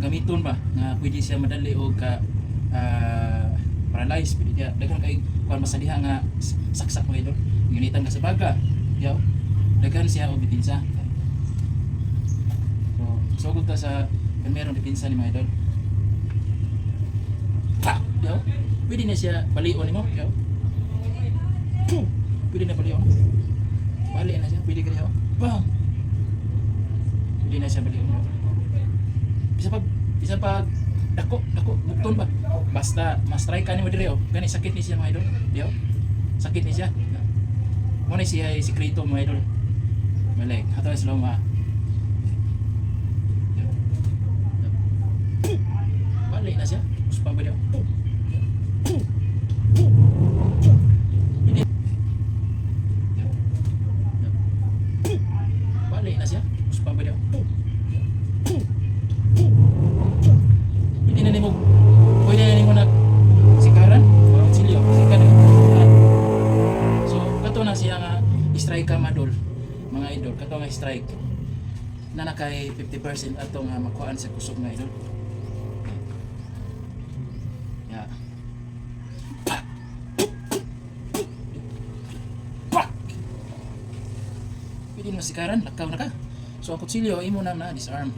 gamiton ba nga pwede siya madali o ka paralyze pwede dia daghan kay kuan masadiha nga saksak mo idol ngunitan ka sa baga yaw daghan siya og depensa so sugod ta sa meron depensa ni mga idol pa yaw pwede na siya balion nimo yaw pwede na balion bali na siya pwede ka yaw bam pwede na siya balion yaw bisa pag dako bukton ba basta ma-strike ka nimo dire gani sakit ni siya mga idol yo sakit ni siya mo ni siya sikreto mga idol malay hatay sila ma balik na siya uspa ba dia balik na siya uspa ba dia pwede na nimo na sikaran o silyo sikaran so kato na siya nga strike ka madol mga idol kato nga strike na nakay 50% ato nga makuhaan sa kusog nga idol ya pwede na sikaran lakaw na ka so ang kutsilyo imo na disarm